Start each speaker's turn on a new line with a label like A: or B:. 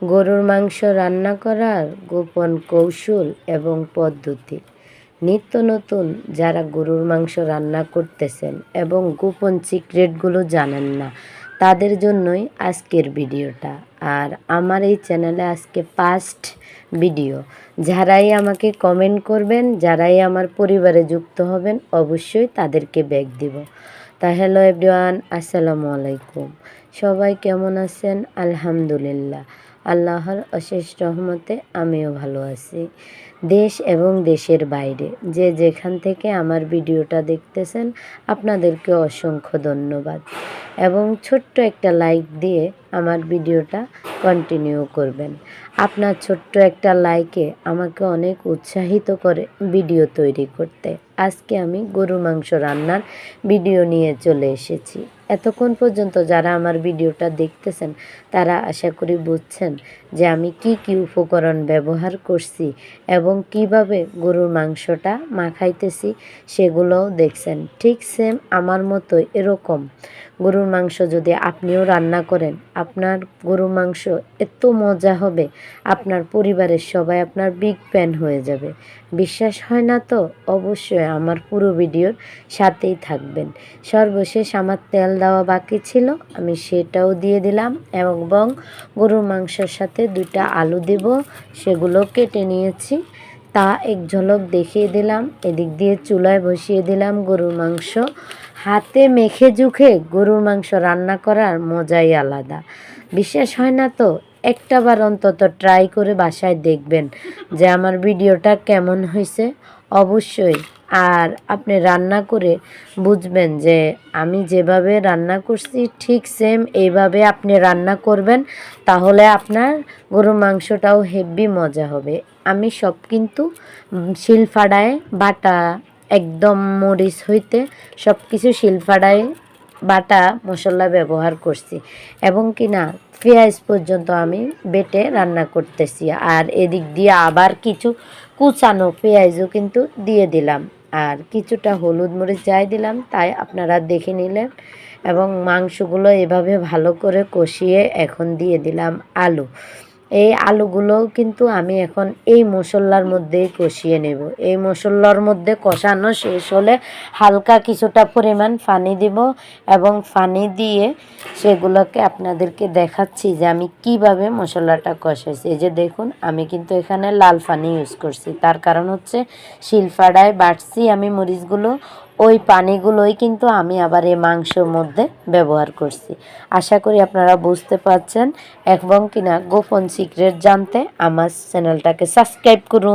A: গরুর মাংস রান্না করার গোপন কৌশল এবং পদ্ধতি। নিত্য নতুন যারা গরুর মাংস রান্না করতেছেন এবং গোপন সিক্রেটগুলো জানেন না, তাদের জন্যই আজকের ভিডিওটা। আর আমার এই চ্যানেলে আজকে ফার্স্ট ভিডিও। যারাই আমাকে কমেন্ট করবেন, যারাই আমার পরিবারে যুক্ত হবেন, অবশ্যই তাদেরকে ব্যাগ দিব। তা হ্যালো এভরিওয়ান, আসসালামু আলাইকুম। সবাই কেমন আছেন? আলহামদুলিল্লাহ, আল্লাহর অশেষ রহমতে আমিও ভালো আছি। দেশ এবং দেশের বাইরে যে যেখান থেকে আমার ভিডিওটা দেখতেছেন, আপনাদেরকে অসংখ্য ধন্যবাদ এবং ছোট্ট একটা লাইক দিয়ে আমার ভিডিওটা কন্টিনিউ করবেন। আপনার ছোট্ট একটা লাইকে আমাকে অনেক উৎসাহিত করে ভিডিও তৈরি করতে। আজকে আমি গরু মাংস রান্নার ভিডিও নিয়ে চলে এসেছি। এতক্ষণ পর্যন্ত যারা আমার ভিডিওটা দেখতেছেন, তারা আশা করি বুঝছেন যে আমি কি কি উপকরণ ব্যবহার করছি এবং কিভাবে গরুর মাংসটা মাখাইতেছি, সেগুলোও দেখছেন। ঠিক সেম আমার মতো এরকম গরুর মাংস যদি আপনিও রান্না করেন, আপনার গরুর মাংস এত মজা হবে, আপনার পরিবারের সবাই আপনার বিগ ফ্যান হয়ে যাবে। বিশ্বাস হয় না তো অবশ্যই আমার পুরো ভিডিওর সাথেই থাকবেন। সর্বশেষ আমার তেল দেওয়া বাকি ছিল, আমি সেটাও দিয়ে দিলাম এবং গরুর মাংসের সাথে 2টা আলু দেব, সেগুলো কেটে নিয়েছি, তা এক ঝলক দেখিয়ে দিলাম। এদিক দিয়ে চুলায় বসিয়ে দিলাম গরুর মাংস। হাতে মেখে জুখে গরুর মাংস রান্না করার মজাই আলাদা। বিশ্বাস হয় না তো একটাবার অন্তত ট্রাই করে বাসায় দেখবেন যে আমার ভিডিওটা কেমন হয়েছে অবশ্যই। আর আপনি রান্না করে বুঝবেন যে আমি যেভাবে রান্না করছি ঠিক সেম এইভাবে আপনি রান্না করবেন, তাহলে আপনার গরুর মাংসটাও হেভি মজা হবে। আমি সব কিন্তু শিলফাড়ায় বাটা, একদম মরিচ হইতে সব কিছু শিলফাড়ায় বাটা মশলা ব্যবহার করছি এবং কিনা পেঁয়াজ পর্যন্ত আমি বেটে রান্না করতেছি। আর এদিক দিয়ে আবার কিছু কুচানো পেঁয়াজও কিন্তু দিয়ে দিলাম, আর কিছুটা হলুদ মরিচ যাই দিলাম তাই আপনারা দেখে নিলেন। এবং মাংসগুলো এভাবে ভালো করে কষিয়ে এখন দিয়ে দিলাম আলু। এই আলুগুলোও কিন্তু আমি এখন এই মশলার মধ্যেই কষিয়ে নেব। এই মশলার মধ্যে কষানো শেষ হলে হালকা কিছুটা পরিমাণ পানি দিব এবং পানি দিয়ে সেগুলোকে আপনাদেরকে দেখাচ্ছি যে আমি কিভাবে মশলাটা কষাইছি। এই যে দেখুন, আমি কিন্তু এখানে লাল পানি ইউজ করছি, তার কারণ হচ্ছে শিলফাড়ায় বাটছি আমি মরিচগুলো, ওই পানিগুলোই কিন্তু আমি আবার এই মাংসের মধ্যে ব্যবহার করছি। আশা করি আপনারা বুঝতে পারছেন এবং কিনা গোপন সিক্রেট জানতে আমার চ্যানেলটাকে সাবস্ক্রাইব করুন।